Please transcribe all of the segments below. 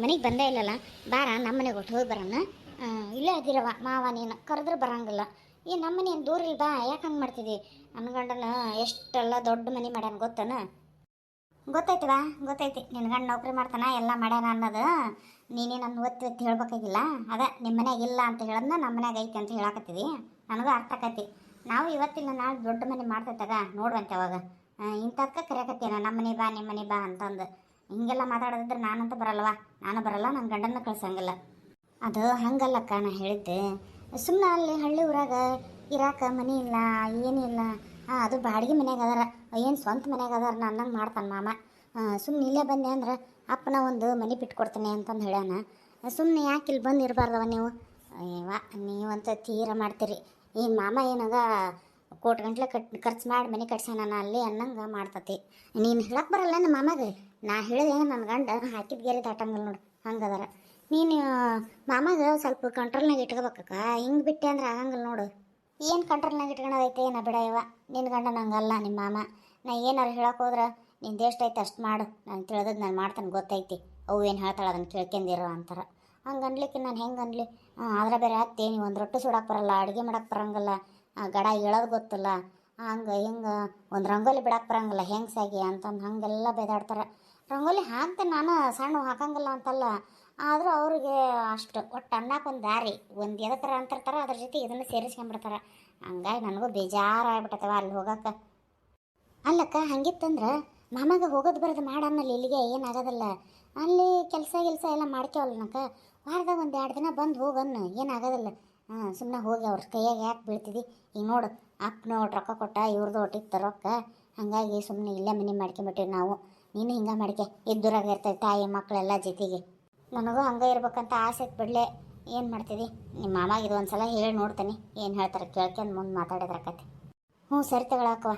ಮನೆಗೆ ಬಂದೇ ಇಲ್ಲಲ್ಲ, ಬಾರ ನಮ್ಮ ಮನೆಗೆ ಒಟ್ಟು ಹೋಗಿ ಬರೋಣ. ಇಲ್ಲೇ ಅದಿರವ ಮಾವ, ನೀನು ಕರೆದ್ರೆ ಬರಂಗಿಲ್ಲ. ಈ ನಮ್ಮ ಮನೆ ಏನು ದೂರ ಇಲ್ಲ ಬಾ, ಯಾಕೆ ಹಂಗೆ ಮಾಡ್ತಿದ್ದಿ? ನನ್ನ ಗಂಡನ ಎಷ್ಟೆಲ್ಲ ದೊಡ್ಡ ಮನೆ ಮಾಡ್ಯಾನ ಗೊತ್ತನ? ಗೊತ್ತೈತಿ ಬಾ, ಗೊತ್ತೈತಿ. ನಿನ್ನ ಗಂಡ ನೌಕರಿ ಮಾಡ್ತಾನ, ಎಲ್ಲ ಮಾಡ್ಯಾನ ಅನ್ನೋದು ನೀನೇ ನನ್ನ ಒತ್ತಿ ಒತ್ತಿ ಹೇಳ್ಬೇಕಾಗಿಲ್ಲ. ಅದ ನಿಮ್ಮ ಮನ್ಯಾಗ ಇಲ್ಲ ಅಂತ ಹೇಳದ್ನ ನಮ್ಮ ಮನ್ಯಾಗ ಐತಿ ಅಂತ ಹೇಳಕತ್ತಿದಿ. ನನಗೂ ಅರ್ಥ ಆಕತಿ. ನಾವು ಇವತ್ತಿನ ನಾಳೆ ದೊಡ್ಡ ಮನೆ ಮಾಡ್ತೈತಾಗ ನೋಡುವಂತೆ ಅವಾಗ ಇಂಥದ್ಕ ಕರೆಯಕತ್ತೇನ ನಮ್ಮ ಮನೆ ಬಾ ನಿಮ್ಮ ಮನೆ ಬಾ ಅಂತಂದು. ಹಿಂಗೆಲ್ಲ ಮಾತಾಡೋದಿದ್ರೆ ನಾನಂತೂ ಬರಲ್ವಾ, ನಾನು ಬರಲ್ಲ, ನನ್ನ ಗಂಡನ ಕಳ್ಸಂಗಿಲ್ಲ. ಅದು ಹಂಗಲ್ಲಕ್ಕ ನಾ ಹೇಳಿದ್ದೆ. ಸುಮ್ಮನೆ ಅಲ್ಲಿ ಹಳ್ಳಿ ಊರಾಗ ಇರಾಕ ಮನೆ ಇಲ್ಲ, ಏನಿಲ್ಲ. ಅದು ಬಾಡಿಗೆ ಮನ್ಯಾಗ ಅದಾರ, ಏನು ಸ್ವಂತ ಮನ್ಯಾಗ ಅದಾರ ನನ್ನಂಗೆ ಮಾಡ್ತಾನೆ ಮಾಮ. ಸುಮ್ಮನೆ ಇಲ್ಲೇ ಬಂದೆ ಅಂದ್ರೆ ಅಪ್ಪನ ಒಂದು ಮನೆ ಬಿಟ್ಕೊಡ್ತೀನಿ ಅಂತಂದು ಹೇಳ್ಯಾನ. ಸುಮ್ಮನೆ ಯಾಕೆ ಇಲ್ಲಿ ಬಂದು ಇರಬಾರ್ದವ ನೀವು? ಅಯ್ಯವ ನೀವಂತ ತೀರ ಮಾಡ್ತೀರಿ. ಏನು ಮಾಮ ಏನಾಗ ಕೋಟಿ ಗಂಟ್ಲೆ ಖರ್ಚು ಮಾಡಿ ಮನೆ ಕಟ್ಸ್ಯಾನ ಅಲ್ಲಿ ಅನ್ನಂಗೆ ಮಾಡ್ತತಿ. ನೀನು ಹೇಳಕ್ಕೆ ಬರಲ್ಲ ನಮ್ಮ ಮಾಮಗೆ. ನಾ ಹೇಳಿದೆ ನನ್ನ ಗಂಡ ಹಾಕಿದ ಗೆರೆ ದಾಟಂಗಿಲ್ಲ ನೋಡು, ಹಂಗದಾರ. ನೀನು ಮಾಮಾಗ ಸ್ವಲ್ಪ ಕಂಟ್ರೋಲ್ನಾಗ ಇಟ್ಕೋಬೇಕಕ್ಕ. ಹಿಂಗೆ ಬಿಟ್ಟೆ ಅಂದ್ರೆ ಆಗಂಗಿಲ್ಲ ನೋಡು. ಏನು ಕಂಟ್ರೋಲ್ನಾಗ ಇಟ್ಕೊಳೋದೈತೆ ನಾ ಬಿಡಯವ. ನಿನ್ನ ಗಂಡ ನಂಗಲ್ಲ ನಿಮ್ಮ ಮಾಮ. ನಾ ಏನಾರು ಹೇಳಕ್ಕೆ ಹೋದ್ರೆ ನಿಂದು ಎಷ್ಟೈತೆ ಅಷ್ಟು ಮಾಡು, ನಾನು ತಿಳಿದದ್ದು ನಾನು ಮಾಡ್ತಾನೆ ಗೊತ್ತೈತಿ. ಅವು ಏನು ಹೇಳ್ತಾಳೆ ಅದನ್ನು ಕೇಳ್ಕೊಂಡಿರೋ ಅಂತಾರೆ. ಹಂಗೆ ಅನ್ಲಿಕ್ಕೆ ನಾನು ಹೆಂಗೆ ಅನ್ಲಿ? ಆದ್ರೆ ಬೇರೆ ಅತ್ತೆ ನೀವು ಒಂದು ರೊಟ್ಟಿ ಸುಡಕ್ಕೆ ಬರಲ್ಲ, ಅಡುಗೆ ಮಾಡಕ್ಕೆ ಬರಂಗಿಲ್ಲ, ಗಡ ಹೇಳೋದು ಗೊತ್ತಿಲ್ಲ, ಹಂಗೆ ಹಿಂಗೆ ಒಂದು ರಂಗೋಲಿ ಬಿಡಕ್ಕೆ ಬರಂಗಿಲ್ಲ ಹೆಂಗ್ಸಾಗಿ ಅಂತಂದು ಹಾಗೆಲ್ಲ ಬೇದಾಡ್ತಾರೆ. ರಂಗೋಲಿ ಹಾಕ್ತೇನೆ ನಾನು, ಸಣ್ಣ ಹಾಕಂಗಿಲ್ಲ ಅಂತಲ್ಲ. ಆದರೂ ಅವ್ರಿಗೆ ಅಷ್ಟು ಒಟ್ಟು ಅನ್ನಕ್ಕೆ ಒಂದು ದಾರಿ ಒಂದು ಎದಕ್ಕಾರ ಅಂತಿರ್ತಾರೆ, ಅದ್ರ ಜೊತೆ ಇದನ್ನು ಸೇರಿಸ್ಕೊಂಬಿಡ್ತಾರೆ. ಹಂಗಾಗಿ ನನಗೂ ಬೇಜಾರಾಗ್ಬಿಟ್ಟತವ ಅಲ್ಲಿ ಹೋಗಕ್ಕೆ. ಅಲ್ಲಕ್ಕ ಹಂಗಿತ್ತಂದ್ರೆ ಮಾಮಾಗ ಹೋಗೋದು ಬರೋದು ಮಾಡಾದ್ಮೇಲೆ ಇಲ್ಲಿಗೆ ಏನಾಗೋದಿಲ್ಲ. ಅಲ್ಲಿ ಕೆಲಸ ಎಲ್ಲ ಮಾಡ್ಕೇವಲ್ಲನಕ್ಕ. ವಾರದಾಗ ಒಂದು 2 ದಿನ ಬಂದು ಹೋಗನ್ನು, ಏನಾಗೋದಿಲ್ಲ. ಸುಮ್ಮನೆ ಹೋಗಿ ಅವ್ರ ಕೈಯಾಗ ಯಾಕೆ ಬೀಳ್ತಿದ್ದಿ? ಈಗ ನೋಡು ಅಪ್ಪನ ಒಟ್ಟು ರೊಕ್ಕ ಕೊಟ್ಟ, ಇವ್ರದ್ದು ಒಟ್ಟಿತ್ತು ರೊಕ್ಕ. ಹಾಗಾಗಿ ಸುಮ್ಮನೆ ಇಲ್ಲೇ ಮನೆ ಮಾಡ್ಕೊಂಬಿಟ್ಟಿವಿ ನಾವು. ನೀನು ಹಿಂಗೆ ಮಾಡ್ಕೆ ಇದ್ದೂರಾಗ ಇರ್ತೈತೆ ತಾಯಿ ಮಕ್ಕಳೆಲ್ಲ ಜೊತೆಗೆ. ನನಗೂ ಹಂಗೆ ಇರ್ಬೇಕಂತ ಆಸೆ ಐತೆ ಬಿಡಲೆ. ಏನು ಮಾಡ್ತಿದ್ದಿ? ನಿಮ್ಮ ಮಾಮಾಗ ಇದು ಒಂದು ಸಲ ಹೇಳಿ ನೋಡ್ತೀನಿ, ಏನು ಹೇಳ್ತಾರೆ ಕೇಳ್ಕೊಂಡು ಮುಂದೆ ಮಾತಾಡಿದ್ರಕತ್ತೆ. ಹ್ಞೂ ಸರಿ ತಗೊಳಕವ,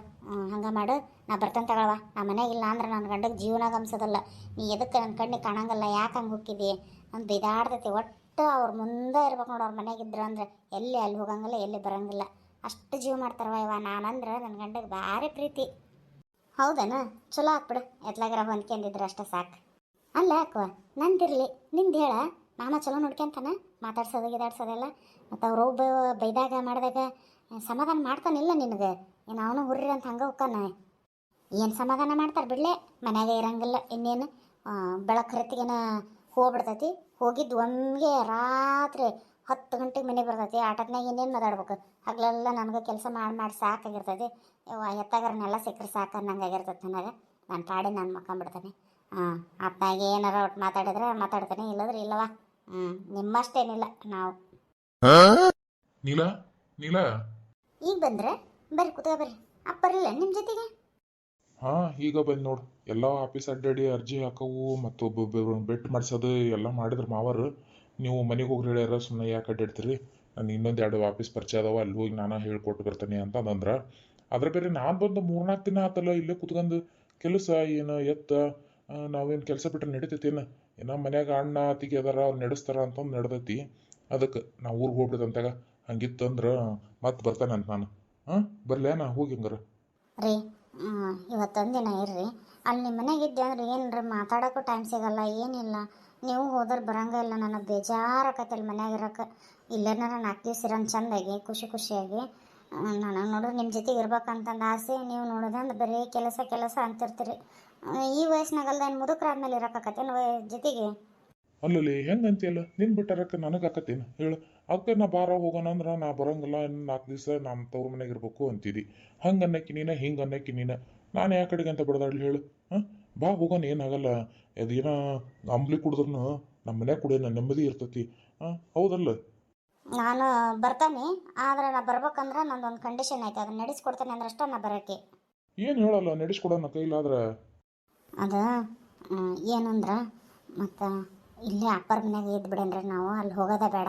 ಹಂಗೆ ಮಾಡು. ನಾ ಬರ್ತೇನೆ ತಗೊಳವ. ನಾ ಮನೆಯಾಗಿಲ್ಲ ಅಂದ್ರೆ ನನ್ನ ಗಂಡಗೆ ಜೀವನಾಗ ಅನ್ಸೋದಲ್ಲ. ನೀ ಎದಕ್ಕೆ ನನ್ನ ಕಣ್ಣಿಗೆ ಕಾಣಂಗಲ್ಲ, ಯಾಕೆ ಹಂಗೆ ಹೋಗಿದ್ದಿ ಅಂತ ಬೈದಾಡ್ತೈತಿ. ಒಟ್ಟು ಅವ್ರ ಮುಂದೆ ಇರ್ಬೇಕು ನೋಡು. ಅವ್ರ ಮನೆಯಾಗಿದ್ರು ಅಂದ್ರೆ ಎಲ್ಲಿ ಅಲ್ಲಿ ಹೋಗಂಗಿಲ್ಲ, ಎಲ್ಲಿ ಬರೋಂಗಿಲ್ಲ. ಅಷ್ಟು ಜೀವ ಮಾಡ್ತಾರವ ಇವ. ನಾನಂದ್ರೆ ನನ್ನ ಗಂಡಗೆ ಭಾರಿ ಪ್ರೀತಿ. ಹೌದನ? ಚಲೋ ಆತ್ಬಿಡು, ಎತ್ಲಾಗಿರ ಹೊಂದ್ಕೊಂಡಿದ್ರೆ ಅಷ್ಟೇ ಸಾಕು. ಅಲ್ಲ ಅಕ್ಕವ, ನಂದಿರಲಿ ನಿಂದು ಹೇಳ. ಮಾಮ ಚಲೋ ನೋಡ್ಕೊಂತಾನೆ ಮಾತಾಡ್ಸೋದು ಗಿದಾಡ್ಸೋದೆಲ್ಲ. ಮತ್ತು ಅವ್ರು ಬೈದಾಗ ಮಾಡಿದಾಗ ಸಮಾಧಾನ ಮಾಡ್ತಾನಿಲ್ಲ ನಿನಗೆ? ಏನು ಅವನು ಹುರ್ರಿ ಅಂತ ಹಂಗೆ ಹೋಗ್ತಾನ? ಏನು ಸಮಾಧಾನ ಮಾಡ್ತಾರೆ ಬಿಡಲೆ, ಮನ್ಯಾಗ ಇರಂಗಿಲ್ಲ. ಇನ್ನೇನು ಬೆಳಕು ಹೊತ್ತಿಗೆನ ಹೋಗ್ಬಿಡ್ತೈತಿ. ಹೋಗಿದ್ದು ಒಮ್ಮೆಗೆ ರಾತ್ರಿ 10 ಗಂಟೆಗೆ ಮನೆ ಬರ್ತೈತಿ. ಆಟದ್ನಾಗ ಇನ್ನೇನು ಮಾತಾಡ್ಬೇಕು? ಹಗಲೆಲ್ಲ ನನಗೆ ಕೆಲಸ ಮಾಡಿ ಸಾಕಾಗಿರ್ತೈತಿ. ಎತ್ತಾಗಾರನ್ನೆಲ್ಲ ಸಿಕ್ಕರೆ ಸಾಕು ಅನ್ನಂಗಾಗಿರ್ತೈತಿ ನನಗೆ. ನಾನು ಪಾಡಿ ನಾನು ಮಕ್ಕೊಂಬಿಡ್ತೇನೆ. ಅಪ್ಪನಾಗ ಏನಾರ ಒಟ್ಟು ಮಾತಾಡಿದ್ರೆ ಮಾತಾಡ್ತೇನೆ, ಇಲ್ಲದ್ರೆ ಇಲ್ಲವಾ. ನಿಮ್ಮಷ್ಟೇನಿಲ್ಲ ನಾವು. ನೀಲ ನೀಲ ಈಗ ಬಂದ್ರೆ ಬರ್ರಿ, ಕೂತ್ಕೊ ಬರ್ರಿ. ಅಪ್ಪ ಬರಲಿಲ್ಲ ನಿಮ್ಮ ಜೊತೆಗೆ? ಹಾ, ಈಗ ಬಂದು ನೋಡು. ಎಲ್ಲ ಆಫೀಸ್ ಅಡ್ಡಾಡಿ ಅರ್ಜಿ ಹಾಕವು ಮತ್ತು ಬೆಟ್ ಮಾಡಿಸೋದು ಎಲ್ಲ ಮಾಡಿದ್ರು ಮಾವರು. ನೀವು ಮನೆಗೆ ಹೋಗ್ರಿ ಹೇಳ್ಯಾರ, ಸುಮ್ಮನೆ ಯಾಕೆ ಅಡ್ಡಾಡ್ತೀರಿ? ನಾನು ಇನ್ನೊಂದು 2 ಆಫೀಸ್ ಪರಿಚಯ ಅದಾವ, ಅಲ್ಲಿ ಹೋಗಿ ನಾನು ಹೇಳ್ಕೊಟ್ಟು ಬರ್ತೀನಿ ಅಂತಂದ್ರೆ. ಅದ್ರ ಬೇರೆ ನಾನು ಬಂದು 3-4 ದಿನ ಆತಲ್ಲ ಇಲ್ಲೇ ಕುತ್ಕೊಂಡು. ಕೆಲಸ ಏನು ಎತ್ತ ನಾವೇನು ಕೆಲಸ ಬಿಟ್ಟರೆ ನಡಿತೈತೇನು? ಏನೋ ಮನ್ಯಾಗ ಅಣ್ಣ ಅತ್ತಿಗೆ ಅದಾರ, ಅವ್ರು ನಡೆಸ್ತಾರ ಅಂತಂದು ನಡ್ದೈತಿ. ಅದಕ್ಕೆ ನಾವು ಊರಿಗೆ ಹೋಗ್ಬಿಡ್ದಂತಾಗ. ಹಂಗಿತ್ತಂದ್ರೆ ಮತ್ತೆ ಬರ್ತಾನಂತ ನಾನು. ಬರಲೇ ನಾ ಹೋಗಿ ಹಂಗಾರ. ರೀ ಇವತ್ತೊಂದಿನ ಇರ್ರಿ. ಅಲ್ಲಿ ನಿಮ್ಮ ಮನೆಗೆ ಇದ್ದೆ ಅಂದ್ರೆ ಏನ್ರಿ ಮಾತಾಡೋಕ್ಕೂ ಟೈಮ್ ಸಿಗಲ್ಲ, ಏನಿಲ್ಲ. ನೀವು ಹೋದ್ರೆ ಬರಂಗಿಲ್ಲ. ನನಗೆ ಬೇಜಾರಾಕತ್ತೆ ಅಲ್ಲಿ ಮನ್ಯಾಗ ಇರೋಕೆ. ಇಲ್ಲೇನಾರ 4 ದಿವಸ ಇರೋಣ ಚೆಂದಾಗಿ ಖುಷಿಯಾಗಿ. ನನಗೆ ನೋಡ್ರಿ ನಿಮ್ಮ ಜೊತೆಗೆ ಇರ್ಬೇಕಂತಂದು ಆಸೆ. ನೀವು ನೋಡೋದಂದ್ರೆ ಬರೀ ಕೆಲಸ ಅಂತಿರ್ತೀರಿ. ಈ ವಯಸ್ಸಿನಾಗಲ್ದ ಏನು ಮುದುಕರಾದ್ಮೇಲೆ ಇರೋಕ್ಕಾಕತ್ತೇನು ಜೊತೆಗೆ? ಅಲ್ಲಲ್ಲಿ ಹೆಂಗಂತಿಯಲ್ಲ, ನಿನ್ ಬಿಟ್ಟಾರಕ್ಕೆ ನನಗೆ ಆಕತ್ತೇನು ಹೇಳು? ಅದಕ್ಕೆ ನಾ ಬಾರ ಹೋಗೋಣ ಅಂದ್ರೆ ನಾ ಬರಂಗಿಲ್ಲ, ಇನ್ನು 4 ದಿವಸ ನಮ್ಮ ತವ್ರ ಮನೆಗೆ ಇರ್ಬೇಕು ಅಂತಿದ್ದಿ. ಹಂಗೆ ಅನ್ನಕ್ಕೆ ನೀನು, ಹಿಂಗೆ ಅನ್ನಕ್ಕೆ ನೀನು. ನಾನು ಯಾವ ಕಡೆಗೆ ಅಂತ ಬಡ್ದಾಡ್ಲಿ ಹೇಳು? ಬಾ ಹೋಗೋಣ, ಏನಾಗಲ್ಲ. ಅದೇನೋ ಅಂಬ್ಲಿ ಕುಡಿದ್ರೂ ನಮ್ಮ ಮನ್ಯಾಗ ಕುಡಿಯೋಣ ನೆಮ್ಮದಿ ಇರ್ತೈತಿ. ಹೌದಲ್ಲ? ನಾನು ಬರ್ತಾನೆ, ಆದರೆ ನಾ ಬರ್ಬೇಕಂದ್ರೆ ನಂದೊಂದು ಕಂಡೀಷನ್ ಐತೆ. ಅದನ್ನ ನಡೆಸ್ಕೊಡ್ತಾನೆ ಅಂದ್ರೆ ಅಷ್ಟೇ ನಾ ಬರೋಕ್ಕೆ. ಏನು ಹೇಳಲ್ಲ, ನಡೆಸ್ಕೊಡೋಣ ಕೈಲಾದ್ರೆ. ಅದು ಏನಂದ್ರೆ ಮತ್ತು ಇಲ್ಲೇ ಅಪ್ಪರ ಮನೆಯಾಗ ಇದ್ದು ಬಿಡೇನ್ರಿ ನಾವು. ಅಲ್ಲಿ ಹೋಗೋದೇ ಬೇಡ.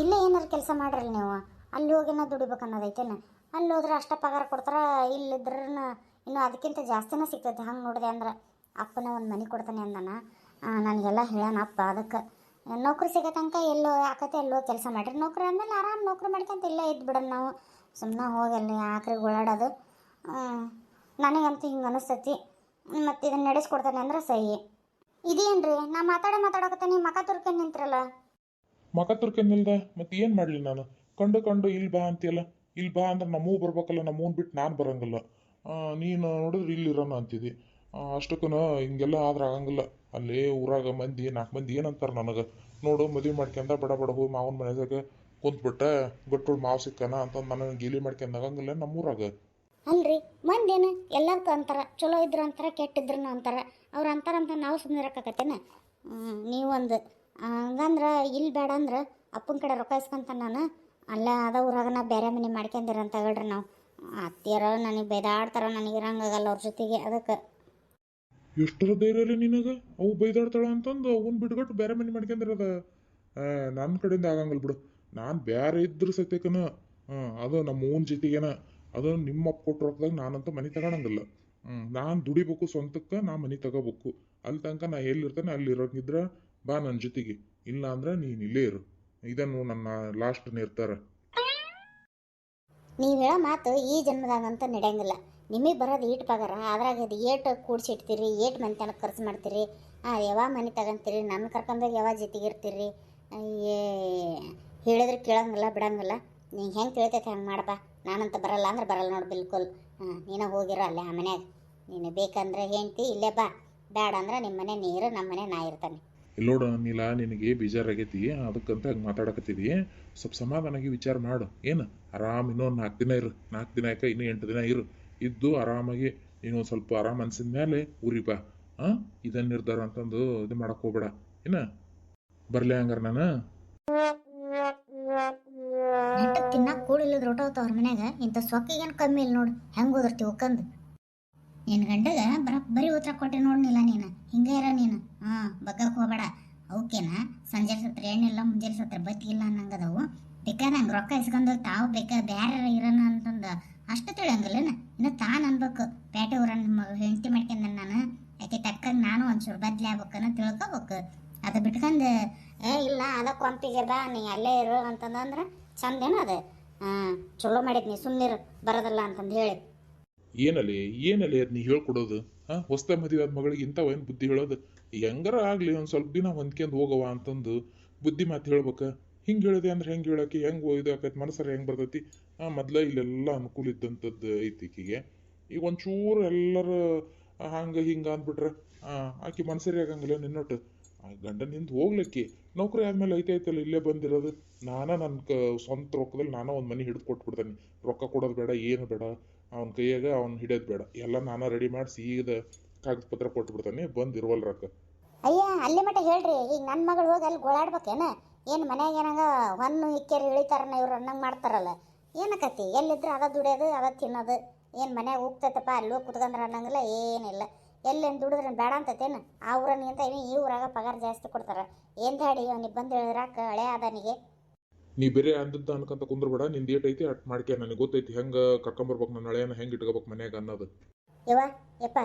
ಇಲ್ಲೇ ಏನಾರು ಕೆಲಸ ಮಾಡ್ರಿ ನೀವು. ಅಲ್ಲಿ ಹೋಗಿನ ದುಡಿಬೇಕು ಅನ್ನೋದೈತೇನು? ಅಲ್ಲಿ ಹೋದ್ರೆ ಅಷ್ಟೇ ಪಗಾರ ಕೊಡ್ತಾರೆ, ಇಲ್ಲಿದ್ರೂ ಇನ್ನೂ ಅದಕ್ಕಿಂತ ಜಾಸ್ತಿನೇ ಸಿಗ್ತೈತೆ. ಹಂಗೆ ನೋಡಿದೆ ಅಂದ್ರೆ ಅಪ್ಪನ ಒಂದು ಮನೆ ಕೊಡ್ತಾನೆ ಅಂದಾನ. ನನಗೆಲ್ಲ ಹೇಳೋಣ ಅಪ್ಪ. ಅದಕ್ಕೆ ನೌಕರಿ ಸಿಗೋ ತನಕ ಎಲ್ಲೋ ಆಕತ್ತೆ, ಎಲ್ಲೋ ಕೆಲಸ ಮಾಡಿರಿ. ನೌಕರಿ ಆದಮೇಲೆ ಆರಾಮ್ ನೌಕರಿ ಮಾಡ್ಕೊಂತ ಇಲ್ಲೇ ಇದ್ದು ಬಿಡೋಣ ನಾವು. ಸುಮ್ಮನೆ ಹೋಗಿ ಅಲ್ಲಿ ಆಕ್ರಿಗೆ ಓಡಾಡೋದು. ನನಗಂತೂ ಹಿಂಗೆ ಅನಿಸ್ತೈತಿ. ಮತ್ತು ಇದನ್ನು ನಡೆಸ್ಕೊಡ್ತಾನೆ ಅಂದ್ರೆ ಸಹಿ. ಇದೇನ್ರಿ ನಾ ಮಾತಾಡಕತ್ತೇನೆ ಮಕ ತುರ್ಕೊಂಡು ನಿಂತ್ರಲ್ಲ. ಮಕ ತುರ್ಕೊಂಡಿಲ್ದ ಮತ್ತೆ ಏನು ಮಾಡಲಿ ನಾನು? ಕಂಡು ಕಂಡು ಇಲ್ಲಿ ಬಾ ಅಂತೀಯಲ್ಲ, ಇಲ್ಲಿ ಬಾ ಅಂದ್ರೆ ನಮ್ಮೂ ಬರ್ಬೇಕಲ್ಲ, ನಮ್ಮೂನ್ ಬಿಟ್ಟು ನಾನು ಬರಂಗಿಲ್ಲ. ನೀನು ನೋಡಿದ್ರೆ ಇಲ್ಲಿರೋಣ ಅಂತಿದ್ದಿ. ಅಷ್ಟಕ್ಕೂ ಹಿಂಗೆಲ್ಲ ಆದ್ರೆ ಆಗಂಗಿಲ್ಲ. ಅಲ್ಲಿ ಊರಾಗ ಮಂದಿ 4 ಮಂದಿ ಏನಂತಾರೆ ನನಗೆ, ನೋಡು ಮದುವೆ ಮಾಡ್ಕೊಂಡ ಬಡ ಬಡ ಹೋಗಿ ಮಾವನ ಮನೆಯಾಗ ಕುಂತ್ಬಿಟ್ಟ ಗಟ್ಟುಳು ಮಾವು ಸಿಕ್ಕನ ಅಂತಂದು ನನಗೆ ಗೀಲಿ ಮಾಡ್ಕೊಂಡು ಆಗಂಗಿಲ್ಲ ನಮ್ಮೂರಾಗ. ಅಲ್ರಿ ಮಂದೇನು ಎಲ್ಲದಕ್ಕೂ ಅಂತಾರ, ಚಲೋ ಇದ್ರು ಅಂತಾರ, ಕೆಟ್ಟಿದ್ರು ಅಂತಾರ. ಅವ್ರು ಅಂತಾರಂತ ನಾವು ಸುಮ್ಮನೆ ಇರಕ್ಕಾಕತ್ತೇನ? ನೀವೊಂದು ಹಂಗಂದ್ರೆ ಇಲ್ಲಿ ಬೇಡ ಅಂದ್ರೆ ಅಪ್ಪನ ಕಡೆ ರೊಕ್ಕ ಇಸ್ಕೊಂತ ನಾನು ಅಲ್ಲ ಅದ ಊರಾಗ ನಾ ಬೇರೆ ಮನೆ ಮಾಡ್ಕೊಂಡಿರಂತ ಹೇಳ್ರಿ. ನಾವು ಅತ್ತಿಯರ ನನಗೆ ಬೇದಾಡ್ತಾರ, ನನಗೆ ಇರಂಗಾಗಲ್ಲ ಅವ್ರ ಜೊತೆಗೆ. ಅದಕ್ಕೆ ಎಷ್ಟರ ಧೈರ್ಯ ರೀ ನಿನಗೆ? ಅವು ಬೈದಾಡ್ತಾಳ ಅಂತಂದು ಅವನ್ ಬಿಟ್ಕೊಟ್ಟು ಬೇರೆ ಮನೆ ಮಾಡ್ಕೊಂಡಿರದ? ನನ್ನ ಕಡೆಯಿಂದ ಆಗಂಗಿಲ್ಲ ಬಿಡು. ನಾನು ಬೇರೆ ಇದ್ರ ಸತ್ಯಕ್ಕನ ಅದು ನಮ್ಮ ಓನ್ ಜೊತೆಗೇನ, ಅದು ನಿಮ್ಮ ಅಪ್ಪ ಕೊಟ್ಟು ರೊಕ್ಕದಾಗ ನಾನಂತೂ ಮನೆ ತಗೊಳಂಗಿಲ್ಲ. ನಾನು ದುಡಿಬೇಕು ಸ್ವಂತಕ್ಕೆ, ನಾ ಮನೆ ತಗೋಬೇಕು. ಅಲ್ಲಿ ತನಕ ನಾ ಎಲ್ಲಿರ್ತಾನೆ ಅಲ್ಲಿ ಇರೋಂಗಿದ್ರ ಬಾ ನನ್ನ ಜೊತೆಗೆ, ಇಲ್ಲ ಅಂದ್ರೆ ನೀನು ಇಲ್ಲೇ ಇರು. ಇದನ್ನು ನನ್ನ ಲಾಸ್ಟ್ ನಿರ್ಧಾರ. ನೀವು ಹೇಳೋ ಮಾತು ಈ ಜನ್ಮದಾಗಂತ ನಡೆಯಂಗಿಲ್ಲ. ನಿಮಗೆ ಬರೋದು ಈಟ್ ಪಗಾರ, ಅದ್ರಾಗ ಅದು ಏಟು ಕೂಡ್ಸಿಡ್ತೀರಿ, ಏಟು ಮನೆತನಕ್ಕೆ ಖರ್ಚು ಮಾಡ್ತೀರಿ, ಯಾವಾಗ ಮನೆ ತಗೊಂತೀರಿ, ನನ್ನ ಕರ್ಕೊಂಡೋಗಿ ಯಾವಾಗ ಜೊತೆಗೆ ಇರ್ತೀರಿ. ಏ ಹೇಳಿದ್ರೆ ಕೇಳಂಗಿಲ್ಲ ಬಿಡಂಗಿಲ್ಲ. ನೀ ಹೆಂಗೆ ಕೇಳ್ತೈತೆ ಹಂಗೆ ಮಾಡಪ್ಪ. ನಾನಂತ ಬರಲ್ಲ ಅಂದ್ರೆ ಬರಲ್ಲ ನೋಡಿ ಬಿಲ್ಕುಲ್. ನೀನು ಹೋಗಿರೋ ಅಲ್ಲೇ ಆ ಮನ್ಯಾಗ. ನೀನು ಬೇಕಂದ್ರೆ ಹೇಳ್ತಿ ಇಲ್ಲೇ ಬಾ, ಬೇಡ ಅಂದ್ರೆ ನಿಮ್ಮ ಮನೆ ನೀರು, ನಮ್ಮ ಮನೆ ನಾ ಇರ್ತಾನೆ. ಇಲ್ಲೋಡ ನೀಲ, ನಿನಗೆ ಬೇಜಾರಾಗೈತಿ ಅದಕ್ಕಂತ ಹಂಗೆ ಮಾತಾಡಕತ್ತಿದಿ. ಸ್ವಲ್ಪ ಸಮಾಧಾನಾಗಿ ವಿಚಾರ ಮಾಡು. ಏನು ಆರಾಮ್ ಇನ್ನೊಂದು 4 ದಿನ ಇರು, 4 ದಿನ ಯಾಕೆ ಇನ್ನೂ 8 ದಿನ ಇರು. ಇದ್ದು ಆರಾಮಾಗಿ ನೀನು ಸ್ವಲ್ಪ ಆರಾಮ್ ಅನ್ಸಿದ ಮೇಲೆ ಊರಿ ಬಾ. ಇದನ್ನ ನಿರ್ಧಾರ ಅಂತಂದು ಇದು ಮಾಡಕ್ ಹೋಗ್ಬೇಡ. ಏನ ಬರ್ಲಿ ಹಂಗಾರ ನಾನು? ನೆಟ್ಟಗೆ ತಿನ್ನಕ್ಕೆ ಕೂಡಿಲ್ಲದ ರೋಟ ಅವ್ರ ಮನ್ಯಾಗ ಇಂಥ ಸೊಕ್ಕಿಗೇನು ಕಮ್ಮಿ ಇಲ್ಲ ನೋಡು, ಹೆಂಗೆ ಓದಿರ್ತಿ ಒಕ್ಕಂದು. ನಿನ್ನ ಗಂಡಗ ಬರೀ ಉತ್ತರ ಕೊಟ್ಟೆ ನೋಡ್ನಿಲ್ಲ ನೀನು. ಹಿಂಗೆ ಇರ ನೀನು. ಬಗ್ಗಕ್ಕೆ ಹೋಗಬೇಡ. ಅವಕ್ಕೇನ ಸಂಜೆ ಸತ್ರ ಎಣ್ಣಿಲ್ಲ, ಮುಂಜಾನೆ ಸತ್ರ ಬತ್ತಿಗಿಲ್ಲ ಅನ್ನಂಗದವು. ಬೇಕಾದಂಗೆ ರೊಕ್ಕ ಇಸ್ಕೊಂಡು ತಾವು ಬೇರೆ ಇರೋಣ ಅಂತಂದು ಅಷ್ಟು ತಿಳಿಯಂಗಿಲ್ಲನ. ಇನ್ನು ತಾನು ಅನ್ಬೇಕು ಪೇಟೆ ಊರನ್ನ ಹೆಂಡತಿ ಮಾಡ್ಕೊಂಡ ನಾನು, ಯಾಕೆ ತಕ್ಕಂಗೆ ನಾನು ಒಂಚೂರು ಬದ್ಲಿ ಆಗ್ಬೇಕನ್ನ ತಿಳ್ಕೊಬೇಕು. ಅದು ಬಿಟ್ಕೊಂಡು ಇಲ್ಲ ಅದ ಕೊಂಪಿಗೆ ಬಾ ನೀ ಅಲ್ಲೇ ಇರು ಅಂತಂದ್ರೆ ಚಂದೇನು ಅದು? ಚಲೋ ಮಾಡಿದ್ನಿ, ಸುಮ್ಮನಿರು ಬರೋದಲ್ಲ ಅಂತಂದು ಹೇಳಿ. ಏನಲ್ಲಿ ಅದು ನೀ ಹೇಳ್ಕೊಡೋದು? ಹೊಸ್ತ ಮದುವೆ ಆದ ಮಗಳಿಗೆ ಇಂಥವೇನು ಬುದ್ಧಿ ಹೇಳೋದು? ಹೆಂಗಾರ ಆಗಲಿ ಒಂದು ಸ್ವಲ್ಪ ದಿನ ಹೊಂದ್ಕೊಂಡು ಹೋಗವ ಅಂತಂದು ಬುದ್ಧಿ ಮಾತು ಹೇಳ್ಬೇಕು. ಹಿಂಗೆ ಹೇಳಿದೆ ಅಂದ್ರೆ ಹೆಂಗೆ ಹೇಳಕ್ಕೆ, ಹೆಂಗೆ ಇದು ಆಕೈತಿ ಮನಸ್ಸರ ಹೆಂಗೆ ಬರ್ತೈತಿ? ಮೊದ್ಲ ಇಲ್ಲೆಲ್ಲ ಅನುಕೂಲ ಇದ್ದಂಥದ್ದು ಐತಿ ಈಕಿಗೆ. ಈಗ ಒಂಚೂರು ಎಲ್ಲರೂ ಹಂಗೆ ಹಿಂಗೆ ಅಂದ್ಬಿಟ್ರೆ ಆಕೆ ಮನಸ್ಸರಿ ಆಗಂಗಿಲ್ಲ ನಿನ್ನೊಟ್ಟು. ಗಂಡ ನಿಂದು ಹೋಗ್ಲಿಕ್ಕೆ ನೌಕರಿ ಆದ್ಮೇಲೆ ಐತೈತಲ್ಲ ಇಲ್ಲೇ ಬಂದಿರೋದು. ನನ್ನ ಸ್ವಂತ ರೊಕ್ಕದಲ್ಲಿ ಒಂದು ಮನೆ ಹಿಡಿದು ಕೊಟ್ಬಿಡ್ತಾನೆ. ರೊಕ್ಕ ಕೊಡೋದು ಬೇಡ, ಏನು ಬೇಡ, ಅವನ ಕೈಯಾಗ ಅವ್ನು ಹಿಡಿಯೋದು ಬೇಡ, ಎಲ್ಲ ನಾನು ರೆಡಿ ಮಾಡಿ ಸೀದ ಕಾಗದ ಪತ್ರ ಕೊಟ್ಬಿಡ್ತಾನೆ, ಬಂದಿರುವಲ್ಲ ರೊಕ್ಕ. ಅಯ್ಯ ಅಲ್ಲಿ ಮಟ್ಟ ಹೇಳ್ರಿ. ಈಗ ನನ್ನ ಮಗಳು ಹೋಗಿ ಅಲ್ಲಿ ಗೋಳಾಡ್ಬೇಕೇನ? ಏನು ಮನ್ಯಾಗ ಏನಂಗ ಹೊನ್ನು ಇಕ್ಕೇರಿ ಇಳಿತಾರನ ಇವ್ರು ಅನ್ನಂಗೆ ಮಾಡ್ತಾರಲ್ಲ. ಏನಕತಿ ಎಲ್ಲಿದ್ರೆ ಅದ ದುಡಿಯೋದು ಅದ ತಿನ್ನೋದು. ಏನು ಮನ್ಯಾಗ ಹೋಗ್ತೈತಪ್ಪ ಅಲ್ಲಿ ಹೋಗಿ ಕುತ್ಕೊಂಡ್ರೆ ಅನ್ನಂಗಿಲ್ಲ, ಏನಿಲ್ಲ. ಎಲ್ಲೇನು ದುಡಿದ್ರೆ ಬೇಡ ಅಂತತೇನು? ಆ ಊರನ್ನ ಅಂತ ಈ ಊರಾಗ ಪಗಾರ ಜಾಸ್ತಿ ಕೊಡ್ತಾರೆ. ಏನು ದಾಡಿ ಅವ್ನಿಗೆ ಬಂದು ಹೇಳಿದ್ರಾಕ ಹಳೆ ಆದನಿಗೆ. ನೀ ಬೇರೆ ಅಂದದ್ದು ಅನ್ಕೊಂತ ಕುಂದ್ರಬೇಡ. ನಿಂದು ಏಟ್ ಐತಿ ಅಟ್ ಮಾಡ್ಕೆ. ನನಗೆ ಗೊತ್ತೈತಿ ಹೆಂಗೆ ಕರ್ಕೊಂಬರ್ಬೇಕು, ನನ್ನ ಹಳೆಯನ್ನ ಹೆಂಗೆ ಇಟ್ಕೋಬೇಕು ಮನ್ಯಾಗ ಅನ್ನೋದು. ಯಪ್ಪ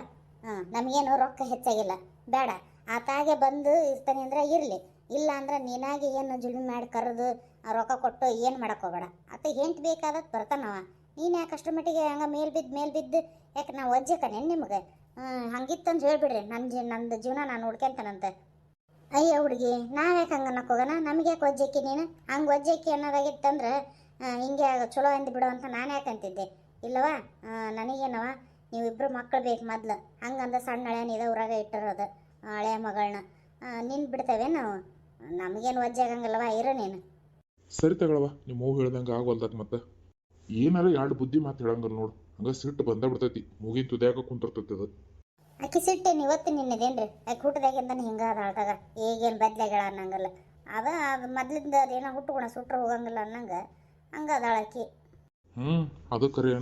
ನಮಗೇನು ರೊಕ್ಕ ಹೆಚ್ಚಾಗಿಲ್ಲ, ಬೇಡ. ಆತಾಗೆ ಬಂದು ಇರ್ತಾನೆ ಅಂದ್ರೆ ಇರಲಿ, ಇಲ್ಲ ಅಂದ್ರೆ ನೀನಾಗಿ ಏನು ಜುಲ್ಮಿ ಮಾಡಿ ಕರೆದು ರೊಕ್ಕ ಕೊಟ್ಟು ಏನು ಹೋಗಬೇಡ. ಆತ ಹೆಂಟ್ ಬೇಕಾದದ್ದು ಬರ್ತಾನವ. ನೀನು ಯಾಕೆ ಅಷ್ಟರ ಮಟ್ಟಿಗೆ ಹಂಗೆ ಮೇಲ್ ಬಿದ್ದು ಯಾಕೆ ನಾವು ಒಜ್ಜಕನೆ ನಿಮ್ಗೆ? ಹಂಗಿತ್ತಂದು ಹೇಳ್ಬಿಡ್ರಿ. ನಂದು ಜೀವನ ನಾನು ನೋಡ್ಕೊಂತಾನಂತೆ. ಅಯ್ಯ ಹುಡುಗಿ, ನಾವ್ಯಾಕೆ ಹಂಗೆ ಅನ್ನಕ್ಕೆ ಹೋಗೋಣ? ನಮಗೆ ಯಾಕೆ ಒಜ್ಜಕ್ಕಿ ನೀನು? ಹಂಗೆ ಒಜ್ಜಕ್ಕಿ ಅನ್ನೋದಾಗಿತ್ತಂದ್ರೆ ಹಿಂಗೆ ಚಲೋ ಅಂದು ಬಿಡು ಅಂತ ನಾನು ಯಾಕೆ ಅಂತಿದ್ದೆ ಇಲ್ಲವಾ? ನನಗೇನವ ನೀವಿಬ್ಬರು ಮಕ್ಕಳು ಬೇಕು ಮೊದ್ಲು. ಹಂಗಂದ ಸಣ್ಣ ಹಳೆಯನಿದೆ ಊರಾಗ ಇಟ್ಟಿರೋದು ಹಳೆಯ ಮಗಳನ್ನ. ನಿನ್ ಬಿಡ್ತೇವೆ ನಾವು? ನಮಗೇನು ಒಜ್ಜೆ ಆಗಂಗಿಲ್ಲವ, ಇರೋ ನೀನು. ಸರಿ ತಗೊಳವ, ನಿಮ್ಮ ಹೂ ಹೇಳ್ದಂಗೆ ಆಗವಲ್ದಾಗ ಮತ್ತೆ ಏನಾರ 2 ಬುದ್ಧಿ ಮಾತು ಹೇಳಂಗಿಲ್ಲ ನೋಡು. ಹಂಗೆ ಸಿಟ್ಟು ಬಂದ ಬಿಡ್ತೈತಿ, ಮುಗಿನ ತುದ್ಯಾಕ ಕುಂತಿರ್ತೈತಿ ಅದು. ಆಕೆ ಸಿಟ್ಟೇನು ಇವತ್ತು ನಿನ್ನದೇನ್ರಿ? ಆಕೆ ಹುಟ್ಟದಾಗಿಂತಾನೆ ಹಿಂಗೆ ಅದ ಆಳ್ದಾಗ ಈಗೇನು ಬದ್ಲಾಗಳ ಅನ್ನಂಗಿಲ್ಲ. ಅದು ಮೊದ್ಲಿಂದ ಅದೇನೋ ಹುಟ್ಟುಗುಣ ಸುಟ್ರೆ ಹೋಗಂಗಿಲ್ಲ ಅನ್ನಂಗೆ ಹಂಗೆ ಅದಾಳ ಆಕಿ. ಅದು ಕರೆ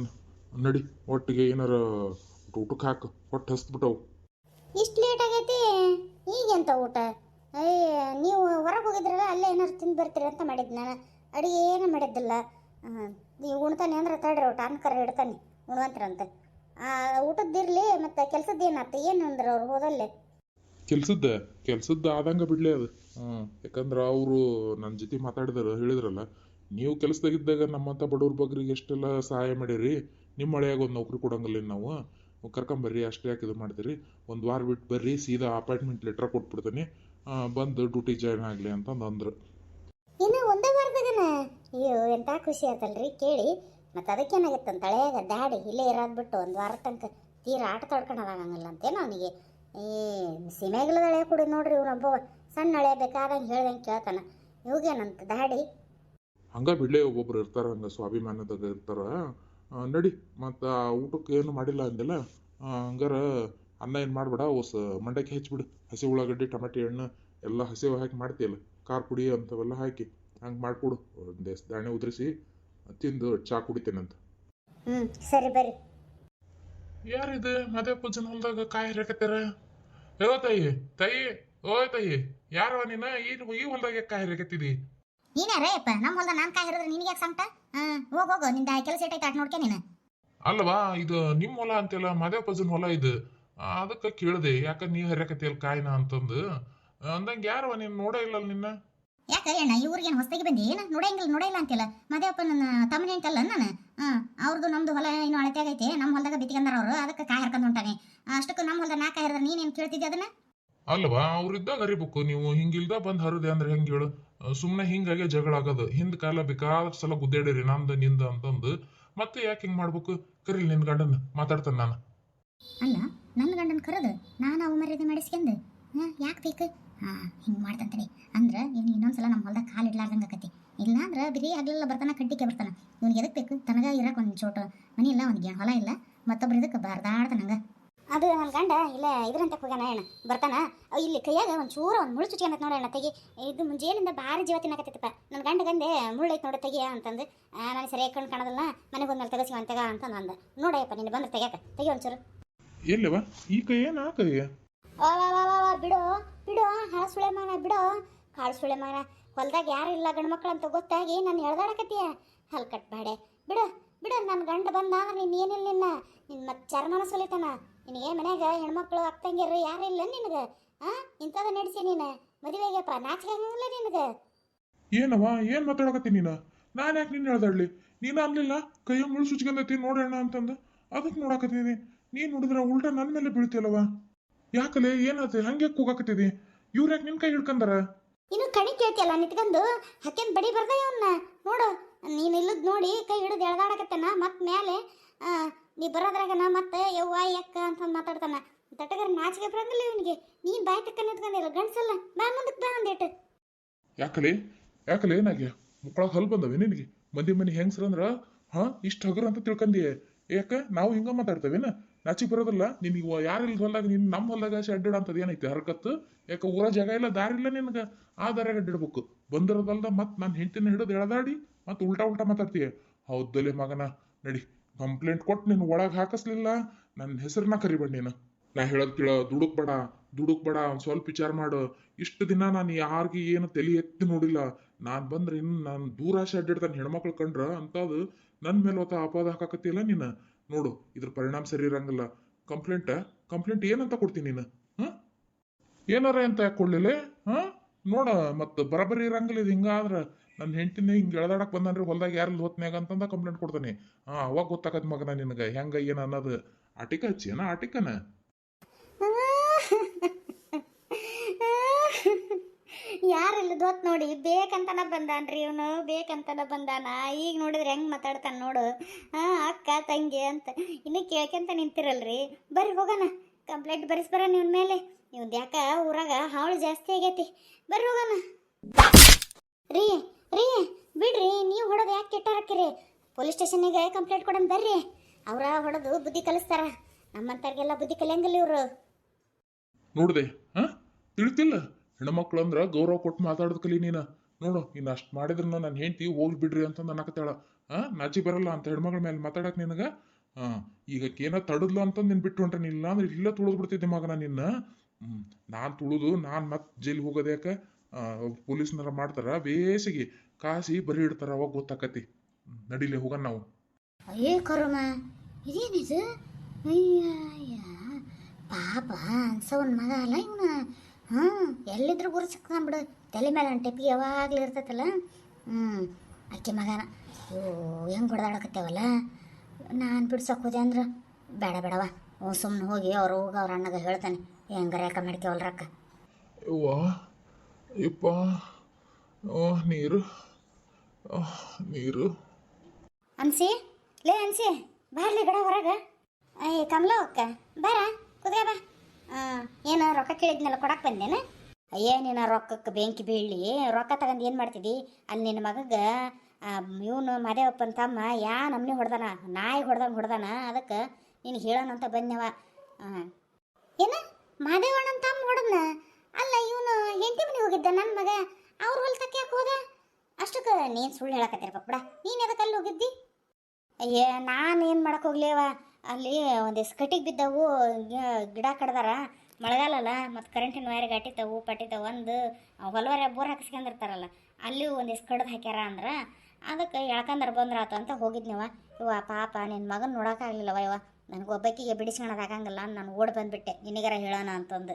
ನಡಿ, ಒಟ್ಟಿಗೆ ಏನಾರ ಊಟಕ್ಕೆ ಹಾಕು, ಹೊಟ್ಟೆ ಹಸ್ಬಿಟ್ಟವು. ಇಷ್ಟು ಲೇಟ್ ಆಗೈತಿ, ಈಗೆಂತ ಊಟ? ಅಯ್ಯ, ನೀವು ಹೊರಗೆ ಹೋಗಿದ್ರಲ್ಲ, ಅಲ್ಲೇ ಏನಾರು ತಿಂದು ಬರ್ತೀರಿ ಅಂತ ಮಾಡಿದ್ದು ನಾನು. ಅಡುಗೆ ಏನೂ ಮಾಡಿದ್ದಿಲ್ಲ. ನೀವು ಉಣ್ತಾನೆ ಅಂದ್ರೆ ತಡ್ರಿ ಊಟ ಅನ್ಕರ ಇಡ್ತಾನೆ ಉಣ್ವಂತ್ರಂತ. ಊಟದ್ದಿರಲಿ, ಮತ್ತು ಕೆಲಸದ್ದು ಏನಾಯ್ತು? ಏನು ಅಂದ್ರೆ ಅವ್ರು ಹೋದಲ್ಲೇ ಕೆಲ್ಸದ್ದು ಆದಂಗೆ ಬಿಡ್ಲಿ ಅದು. ಯಾಕಂದ್ರೆ ಅವರು ನನ್ನ ಜೊತೆ ಮಾತಾಡಿದಾರೆ, ಹೇಳಿದ್ರಲ್ಲ, ನೀವು ಕೆಲಸದಾಗಿದ್ದಾಗ ನಮ್ಮಂಥ ಬಡವ್ರ ಬಗ್ರಿಗೆ ಎಷ್ಟೆಲ್ಲ ಸಹಾಯ ಮಾಡೀರಿ. ನಿಮ್ಮ ಮಳೆಯಾಗ ಒಂದು ನೌಕರಿ ಕೊಡಂಗಿಲ್ಲ ನಾವು. ಕರ್ಕೊಂಬರ್ರಿ, ಅಷ್ಟೇ ಯಾಕೆ ಇದು ಮಾಡ್ತೀರಿ, ಒಂದು ವಾರ ಬಿಟ್ಟು ಬರ್ರಿ, ಸೀದಾ ಅಪಾಯಿಂಟ್ಮೆಂಟ್ ಲೆಟ್ರ್ ಕೊಟ್ಬಿಡ್ತೀನಿ, ಬಂದು ಡ್ಯೂಟಿ ಜಾಯ್ನ್ ಆಗಲಿ ಅಂತಂದು ಅಂದರು. ಇನ್ನು ಒಂದೇ ವಾರದಾಗನ? ಅಯ್ಯೋ ಎಂಥ ಖುಷಿ ಆಯ್ತಲ್ರಿ ಕೇಳಿ. ಮತ್ತು ಅದಕ್ಕೇನಾಗಿತ್ತಂತ ಹಳೆಯಾಗ ದಾಡಿ ಇಲ್ಲೇ ಇರೋದು ಬಿಟ್ಟು ಒಂದು ವಾರ ತನಕ ತೀರಾ ಆಟ ತೊಡ್ಕೊಳೋದಾಗಂಗಿಲ್ಲ ಅಂತೇನು ಅವನಿಗೆ. ಈ ಸಿಮೆಗಿಲ್ಲದ ಹಳೆ ಕೊಡಿ ನೋಡ್ರಿ, ಇವನೊಬ್ಬ ಸಣ್ಣ ಹಳೆ ಬೇಕಾದಂಗೆ ಹೇಳ್ದಂಗೆ ಕೇಳ್ತಾನೆ. ಇವಾಗೇನಂತ ದಾಡಿ? ಹಂಗೆ ಬಿಡ್ಲೇ, ಒಬ್ಬೊಬ್ರು ಇರ್ತಾರೆ ಹಂಗೆ ಸ್ವಾಭಿಮಾನದಾಗ ಇರ್ತಾರೆ. ನಡಿ, ಮತ್ತು ಊಟಕ್ಕೆ ಏನು ಮಾಡಿಲ್ಲ ಅಂದಿಲ್ಲ, ಹಂಗಾರ ಅನ್ನ ಏನು ಮಾಡಬೇಡ, ಹೊಸ ಮಂಡಕ್ಕಿ ಹೆಚ್ಚಿಬಿಡು, ಹಸಿ ಉಳ್ಳಾಗಡ್ಡಿ ಟಮಾಟಿ ಹಣ್ಣು ಎಲ್ಲ ಹಸಿವು ಹಾಕಿ ಮಾಡ್ತೀಯಲ್ಲ, ಖಾರ ಪುಡಿ ಅಂಥವೆಲ್ಲ ಹಾಕಿ ಹಂಗೆ ಮಾಡಿಕೊಡು, ಒಂದು ದಾಣೆ ಉದುರಿಸಿ ತಿಂದು ಚಾ ಕುಡಿತೇನಂತ. ಸರಿ ಬರ್ರಿ. ಯಾರಿದು ಮದುವೆ ಪೂಜನ ಹೊಲ್ದಾಗ ಕಾಯಿ ಹರಿಯಕತ್ತಾರ? ಹೇಳೋ ತಾಯಿ, ತಾಯಿ, ಓಯ್ ತಾಯಿ, ಯಾರವ ನೀನು ಈ ಹೊಲ್ದಾಗ ಕಾಯಿ ಹರಿಯಕತ್ತಿದಿ? ನೀನ್ಯಾರಪ್ಪ? ನಮ್ಮ ಹೊಲ್ದ ನಾನು ಕಾಯಿ ಹರಿದ್ರೆ ನಿನಗೆ ಯಾಕೆ ಸಂಕಟ? ಹೋಗು, ನಿಂದ ಕೆಲಸ ಇಟ್ಟೈತೆ ಆಟ ನೋಡ್ಕೆ ನೀನು. ಅಲ್ವಾ, ಇದು ನಿಮ್ಮ ಹೊಲ ಅಂತೆಲ್ಲ ಮದುವೆ ಪೂಜನ ಹೊಲ ಇದು, ಅದಕ್ಕೆ ಕೇಳಿದೆ, ಯಾಕ ನೀ ಹರಿಯಕತ್ತಿಯಲ್ಲ ಕಾಯಿನ ಅಂತಂದು. ಅಂದಂಗೆ ಯಾರವ ನೀನು ನೋಡೇ ಇಲ್ಲ ನಿನ್ನ? ಯಾಕೆ ಅಣ್ಣ ಈ ಊರಿಗೆ ಹೊಸದಾಗಿ ಬಂದಿ ಏನು? ನೋಡಂಗಿಲ್ಲ ಅಂತಿಲ್ಲ. ಮದುವೆಪ್ಪ ನನ್ನ ತಮ್ಮನೇ ಅಂತಲ್ಲ ನಾನು. ಅವ್ರದ್ದು ನಮ್ದು ಹೊಲ ಇನ್ನೂ ಅಳತೆಯಾಗೈತೆ, ನಮ್ಮ ಹೊಲದಾಗ ಬಿತ್ತಿಗಂದಾರ ಅವರು, ಅದಕ್ಕೆ ಕಾಯಿ ಹರ್ಕೊಂಡು ಹೊಂಟಾನೆ. ಅಷ್ಟಕ್ಕೆ ನಮ್ಮ ಹೊಲದಾಗ ನಾ ಕಾಯಿ ಹರಿದ್ರೆ ನೀನೇನು ಕೇಳ್ತಿದ್ದೆ ಅದನ್ನ? ಅಲ್ವಾ, ಅವ್ರಿದ್ದಾಗ ಹರಿಬೇಕು, ನೀವು ಹಿಂಗಿಲ್ದ ಬಂದು ಹರಿದೆ ಅಂದ್ರೆ ಹೆಂಗೆ ಹೇಳು? ಸುಮ್ಮನೆ ಹಿಂಗಾಗಿ ಜಗಳ ಆಗೋದು. ಹಿಂದ್ ಕಾಲ ಬೇಕಾದಷ್ಟು ಸಲ ಗುದ್ದಾಡಿರಿ ನಂದು ನಿಂದ ಅಂತಂದು, ಮತ್ತೆ ಯಾಕೆ ಹಿಂಗೆ ಮಾಡ್ಬೇಕು? ಕರೀಲಿ ನಿನ್ನ ಗಂಡನ, ಮಾತಾಡ್ತಾನೆ ನಾನು. ಅಲ್ಲ, ನನ್ನ ಗಂಡನ ಕರೆದು ನಾನು ಅವು ಮರ್ಯಾದೆ ಮಾಡಿಸ್ಕೊಂಡು ಯಾಕೆ ಬೇಕು? ಹಿಂಗೆ ಮಾಡ್ತಂತೇಳಿ ಅಂದ್ರೆ ಇವ್ನು ಇನ್ನೊಂದ್ಸಲ ನಮ್ಮ ಹೊಲ್ದಾಗ ಕಾಲು ಇಡ್ಲಾರ್ದಂಗೆ ಆಕತಿ. ಇಲ್ಲ ಅಂದ್ರೆ ಬಿರಿ ಆಗ್ಲೆಲ್ಲ ಬರ್ತಾನೆ, ಕಡ್ಡಿಕೆ ಬರ್ತಾನೆ. ಇವ್ನಿಗೆ ಎದಕ್ಕೆ ಬೇಕು? ತನಗ ಇರಕ್ಕೆ ಒಂದು ಚೋಟ ಮನೆ ಇಲ್ಲ, ಅವನಿಗೆ ಹೊಲ ಇಲ್ಲ, ಮತ್ತೊಬ್ರು ಇದಕ್ಕೆ ಬಾರ್ದಾಡ್ತಾನಂಗ. ಅದು ನನ್ನ ಗಂಡ ಇಲ್ಲ ಇದ್ರಂತ ಹೋಗ್ಯಾನ ಅಣ್ಣ, ಬರ್ತಾನ ಇಲ್ಲಿ ಕೈಯಾಗ ಒಂದು ಚೂರ ಒಂದು ಮುಳ್ಳು ಚುಚ್ಕೊಂಡೈತೆ ನೋಡೋಣ ತೆಗಿ. ಇದು ಮುಂಜಾನಿಂದ ಭಾರಿ ಜೀವ ತಿನ್ನಕತ್ತೈತಪ್ಪ. ನನ್ನ ಗಂಡ ಗಂದೆ ಮುಳ್ಳೈತೆ ನೋಡಿ ತೆಗಿಯ ಅಂತಂದು, ನಾನು ಸರಿಯಾಗಿ ಕಣ್ಣು ಕಾಣೋದಿಲ್ಲ, ಮನೆಗೆ ಬಂದ್ಮೇಲೆ ತೆಗಸಿ ಒಂದು ತೆಗ ಅಂತಂದು ಅಂದ. ನೋಡಯ್ಯಪ್ಪ ನೀನು ಬಂದ್ರೆ ತೆಗಿ ಒಂಚೂರು. ಎಲ್ಲವ ಈ ಕೈ ಏನು ಆ ಕೈ? ಬಿಡು ಬಿಡು, ಹಾಳು ಮಗ ಬಿಡು, ಕಾಳು ಮಗ. ಹೊಲ್ದಾಗ ಯಾರು ಇಲ್ಲ ಗಂಡು ಮಕ್ಳು ಅಂತ ಗೊತ್ತಾಗಿ ನಾನು ಹೇಳ್ದಾಡಕತ್ತೀಯ, ಹಲ್ ಕಟ್ಬೇಡೆ. ಬಿಡು ಬಿಡು, ನನ್ನ ಗಂಡ ಬಂದ ನೀನು ಏನಿಲ್ಲ, ನಿನ್ನ ಮತ್ತೆ ಚರ್ಮನ ಸುಲಿತಾನ. ನಿನಗೆ ಮನ್ಯಾಗ ಹೆಣ್ಮಕ್ಳು ಅಕ್ಕಂಗಿರು ಯಾರು ಇಲ್ಲ ನಿನಗೆ? ಇಂಥದ ನಡೆಸಿ ನೀನು ಮದುವೆಗೆಪ್ಪ ನಾಚಿಕಾಗಂಗಿಲ್ಲ ನಿನಗೆ? ಏನವ ಏನು ಮಾತಾಡಕತ್ತಿ ನೀನು? ನಾನು ಯಾಕೆ ನಿನ್ನ ಹೇಳ್ದಾಡ್ಲಿ? ನೀನು ಅನ್ಲಿಲ್ಲ ಕೈಯ ಮುಳ್ಳು ಸುಚ್ಕೊಂಡೈತಿ ನೋಡೋಣ ಅಂತಂದು, ಅದಕ್ಕೆ ನೋಡಕತ್ತೀನಿ. ನೀನು ನೋಡಿದ್ರೆ ಉಲ್ಟಾ ನನ್ನ ಮೇಲೆ ಬೀಳ್ತಿಯಲ್ಲವ, ಯಾಕಲೆ ಏನಾಯ್ತು? ಹಂಗೆ ಕೂಗಾಕತ್ತಿದಿ? ಇವ್ರು ಯಾಕೆ ನಿನ್ನ ಕೈ ಹಿಡ್ಕಂದಾರ? ಇನ್ನು ಕಣಿ ಕೇಳ್ತಿಯಲ್ಲ ನಿತ್ಕೊಂಡು ಹಕ್ಕೇನು ಬಡಿ ಬರ್ದ ಅವನ್ನ ನೋಡು. ನೀನು ಇಲ್ಲದ್ ನೋಡಿ ಕೈ ಹಿಡಿದು ಎಳ್ದಾಡಕತ್ತಾನ, ಮತ್ತೆ ಮೇಲೆ ನೀ ಬರೋದ್ರಾಗನ ಮತ್ತೆ ಯವ್ವ ಯಕ್ಕ ಅಂತ ಮಾತಾಡ್ತಾನ. ತಟಗರ ನಾಚಿಕೆ ಬರಂಗಿಲ್ಲ ಇವನಿಗೆ. ನೀನು ಬಾಯಿ ತಕ್ಕ ನಿಂತ್ಕೊಂಡಿಲ್ಲ ಗಂಡ್ಸಲ್ಲ, ಬಾ ಮುಂದಕ್ಕೆ ಬಾ ಒಂದೇಟು. ಯಾಕಲೆ ಏನಾಗ್ಯ? ಮುಕ್ಕಳ ಹಲ್ ಬಂದವೆ ನಿನಗೆ? ಮನೆ ಹೆಂಗ್ಸ್ರಂದ್ರ ಇಷ್ಟು ಹಗರ ಅಂತ ತಿಳ್ಕೊಂಡಿಯೇ? ಯಾಕ ನಾವು ಹಿಂಗ ಮಾತಾಡ್ತೇವೇನ? ನಾಚಿಗೆ ಬರೋದಿಲ್ಲ ನಿನಗೆ? ಯಾರಿಲ್ಲ ಹೊಲ್ದಾಗ ನೀನು ನಮ್ಮ ಹೊಲ್ದಾಗ ಅಡ್ಡಾಡ ಅಂತದ್ ಏನೈತಿ ಹರ್ಕತ್ತು? ಯಾಕೆ ಊರ ಜಾಗ ಇಲ್ಲ, ದಾರಿ ಇಲ್ಲ ನಿನಗೆ? ಆ ದಾರ್ಯಾಗ ಅಡ್ಡಾಡ್ಬೇಕು. ಬಂದಿರೋದಲ್ದ ಮತ್ತೆ ನಾನು ಹೆಂಡತಿನ ಹಿಡಿದು ಎಳ್ದಾಡಿ ಮತ್ತೆ ಉಲ್ಟಾ ಮಾತಾಡ್ತೀಯ. ಹೌದಲೆ ಮಗನ, ನಡಿ ಕಂಪ್ಲೇಂಟ್ ಕೊಟ್ಟು ನೀನು ಒಳಗೆ ಹಾಕಿಸ್ಲಿಲ್ಲ, ನನ್ನ ಹೆಸರನ್ನ ಕರಿಬೇಡ ನೀನು. ನಾ ಹೇಳೋದು ಕೇಳ, ದುಡುಕ್ ಬೇಡ, ಒಂದು ಸ್ವಲ್ಪ ವಿಚಾರ ಮಾಡು. ಇಷ್ಟು ದಿನ ನಾನು ಯಾರಿಗೆ ಏನು ತಲೆ ಎತ್ತಿ ನೋಡಿಲ್ಲ. ನಾನು ಬಂದ್ರೆ ಇನ್ನು ನಾನು ದೂರಾಶೆ ಅಡ್ಡಿಡ್ತಾನೆ ಹೆಣ್ಮಕ್ಳು ಕಂಡ್ರ ಅಂತದು ನನ್ನ ಮೇಲೆ ಒತ್ತ ಅಪವಾದ ಹಾಕಾಕತ್ತಿಲ್ಲ ನೀನು. ನೋಡು, ಇದ್ರ ಪರಿಣಾಮ ಸರಿ ಇರಂಗಿಲ್ಲ. ಕಂಪ್ಲೇಂಟ್ ಏನಂತ ಕೊಡ್ತೀನಿ ನೀನು? ಏನಾರ ಅಂತ ಯಾಕೆ ಕೊಡ್ಲಿಲ್ಲ? ನೋಡ, ಮತ್ತೆ ಬರಬರಿ ಇರಂಗಿಲ್ಲ. ಇದು ಹಿಂಗಾದ್ರೆ ನನ್ನ ಹೆಂಡತಿನ ಹಿಂಗೆ ಎಳ್ದಾಡಕ್ ಬಂದನ್ರಿ ಹೊಲ್ದಾಗ ಯಾರಲ್ಲಿ ಹೊತ್ನ್ಯಾಗ ಅಂತಂದ ಕಂಪ್ಲೇಂಟ್ ಕೊಡ್ತಾನೆ. ಅವಾಗ ಗೊತ್ತಾಕತ್ ಮಗನ ನಿನಗೆ ಹೆಂಗ ಏನು ಅನ್ನೋದು. ಆಟಿಕ ಹಚ್ಚಿಯನ ಆಟಿಕನ? ಯಾರಿಲ್ಲ ದೋತ್ ನೋಡಿ ಬೇಕಂತನ ಬಂದಾನ್ರಿ ಇವನು, ಬೇಕಂತನ ಬಂದಾನ. ಈಗ ನೋಡಿದ್ರೆ ಹೆಂಗೆ ಮಾತಾಡ್ತಾನೆ ನೋಡು. ಅಕ್ಕ ತಂಗಿ ಅಂತ ಇನ್ನು ಕೇಳ್ಕೊಂತ ನಿಂತಿರಲ್ರಿ. ಬರ್ರಿ ಹೋಗೋಣ, ಕಂಪ್ಲೇಂಟ್ ಬರೆಸ್ಬರ ಇವನ ಮೇಲೆ. ಇವ್ದು ಯಾಕ ಊರಾಗ ಹಾವಳಿ ಜಾಸ್ತಿ ಆಗೈತಿ. ಬರ್ರಿ ಹೋಗೋಣ. ರೀ ಬಿಡ್ರಿ, ನೀವು ಹೊಡೋದು ಯಾಕೆ ಕೆಟ್ಟಾರಕ್ಕಿರಿ? ಪೊಲೀಸ್ ಸ್ಟೇಷನ್ನಿಗೆ ಕಂಪ್ಲೇಂಟ್ ಕೊಡೋಣ ಬರ್ರಿ. ಅವರ ಹೊಡೆದು ಬುದ್ಧಿ ಕಲಿಸ್ತಾರ, ನಮ್ಮಂತವ್ರಿಗೆಲ್ಲ ಬುದ್ಧಿ ಕಲಿಯಂಗಿಲ್ಲ ಇವರು. ನೋಡ್ದೆ ತಿಳಿತಿಲ್ಲ? ಹೆಣ್ಮಕ್ಳು ಅಂದ್ರ ಗೌರವ ಕೊಟ್ಟು ಮಾತಾಡೋದ್ ಕಲಿ ನೀನು. ನೋಡು, ಇನ್ನು ಅಷ್ಟು ಮಾಡಿದ್ರು ನನ್ನ ಹೆಂಡತಿ ಹೋಗ್ಲಿ ಬಿಡ್ರಿ ಅಂತಂದು ಅನ್ನಕತ್ತಾಳ. ನಾಚಿ ಬರಲ್ಲ ಅಂತ ಹೆಣ್ಮಗಳ ಮೇಲೆ ಮಾತಾಡಕ್ ನಿನಗ? ಈಗ ಏನ ತಡದ್ಲು ಅಂತಂದು ನಿನ್ ಬಿಟ್ಟು ಹೊಂಟ್ರೆ, ಇಲ್ಲ ಅಂದ್ರೆ ಇಲ್ಲ ತುಳಿದು ಬಿಡ್ತಿದ್ದೆ ಮಗನ ನಿನ್ನ. ನಾನು ತುಳಿದು ನಾನು ಮತ್ತೆ ಜೈಲಿಗೆ ಹೋಗೋದು ಯಾಕೆ? ಪೊಲೀಸ್ನರ ಮಾಡ್ತಾರ ಬೇಸಿಗೆ ಕಾಸಿ ಬರಿ ಇಡ್ತಾರ, ಅವಾಗ ಗೊತ್ತಾಕತಿ. ನಡಿಲೆ ಹೋಗೋಣ ನಾವು. ಅಯ್ಯೇ ಕರುಮ, ಇದೇನಿದು? ಅಯ್ಯ ಪಾಪ ಅನ್ಸವನ್ ಮಗ ಅಲ್ಲ ಇವನ. ಎಲ್ಲಿದ್ರು ಗುರು ಸಿಕ್ಕೊಂಡ್ಬಿಡು, ತಲೆ ಮೇಲೆ ಒಂದು ಟೆಪಿಗೆ ಯಾವಾಗಲೂ ಇರ್ತೈತಲ್ಲ. ಅಕ್ಕಿ ಮಗನ ಹೆಂಗೆ ಹೊಡೆದಾಡಕತ್ತೇವಲ್ಲ. ನಾನು ಬಿಡ್ಸೋಕೆ ಹೋದೆ ಅಂದ್ರೆ ಬೇಡವಾ ಸುಮ್ಮನೆ ಹೋಗಿ ಅವ್ರ ಅಣ್ಣಗೆ ಹೇಳ್ತಾನೆ ಹೆಂಗಾರ ಯಾಕೆ ಮಾಡ್ಕೇವಲ್ಲ ರೊಕ್ಕ. ಯವ್ವ ಯಪ್ಪ ನೀರು ನೀರು. ಅನ್ಸಿ ಲೇ ಅನ್ಸಿ ಬಾರ್ಲಿ ಗಡ ಹೊರಗೆ. ಏ ಕಮಲೋ ಅಕ್ಕ ಬಾರ ಕುದ್ಗ ಬಾ. ಏನು ರೊಕ್ಕ ಕೇಳಿದ್ನೆಲ್ಲ ಕೊಡಕ್ಕೆ ಬಂದೇನ? ಅಯ್ಯ ನೀನು ರೊಕ್ಕಕ್ಕೆ ಬೆಂಕಿ ಬೀಳಲಿ, ರೊಕ್ಕ ತಗೊಂಡು ಏನು ಮಾಡ್ತಿದ್ದಿ? ಅಲ್ಲಿ ನಿನ್ನ ಮಗಗೆ ಇವನು ಮಾದೇವಪ್ಪನ ತಮ್ಮ ಯಾ ನಮ್ಮನೆ ಹೊಡೆದಾನ, ನಾಯಿ ಹೊಡೆದಾನ. ಅದಕ್ಕೆ ನೀನು ಹೇಳೋಣ ಅಂತ ಬಂದೆವ. ಏನು ಮಾದೇವಣ್ಣನ ತಮ್ಮ ಹೊಡೆದ್ನ? ಅಲ್ಲ ಇವನು ಹೆಂಡತಿ ಮನೆ ಹೋಗಿದ್ದ ನನ್ನ ಮಗ, ಅವ್ರ ಹೊಲ್ತಕ್ಕೆ ಯಾಕೆ ಹೋದ? ಅಷ್ಟಕ್ಕೆ ನೀನು ಸುಳ್ಳು ಹೇಳಕತ್ತಿರ್ಬೇಕು ಬಿಡ. ನೀನು ಎದಕ್ಕೆ ಅಲ್ಲಿ ಹೋಗಿದ್ದಿ? ಅಯ್ಯ ನಾನು ಏನು ಮಾಡಕ್ಕೆ ಹೋಗ್ಲೇವ, ಅಲ್ಲಿ ಒಂದಿಷ್ಟು ಕಟ್ಟಿಗೆ ಬಿದ್ದವು, ಗಿಡ ಕಡ್ದಾರ, ಮಳೆಗಾಲಲ್ಲ ಮತ್ತು ಕರೆಂಟಿನ ವೈರ್ ಗಟ್ಟಿತ್ತವು ಪಟ್ಟಿತ್ತವು. ಒಂದು ಹೊಲವರೆ ಬೋರ್ ಹಾಕಿಸ್ಕೊಂಡಿರ್ತಾರಲ್ಲ, ಅಲ್ಲಿ ಒಂದಿಷ್ಟು ಕಡ್ದು ಹಾಕ್ಯಾರ ಅಂದ್ರೆ ಅದಕ್ಕೆ ಎಳ್ಕಂದ್ರೆ ಬಂದ್ರಾತು ಅಂತ ಹೋಗಿದ್ನಿವ. ಇವ ಪಾಪ ನಿನ್ನ ಮಗನ ನೋಡೋಕ್ಕಾಗಲಿಲ್ಲವ. ಇವ ನನಗೊಬ್ಬಕ್ಕಿಗೆ ಬಿಡಿಸ್ಕೊಳೋದಾಗಂಗಿಲ್ಲ, ನಾನು ಓಡಿ ಬಂದುಬಿಟ್ಟೆ ನಿನಗಾರ ಹೇಳೋಣ ಅಂತಂದು.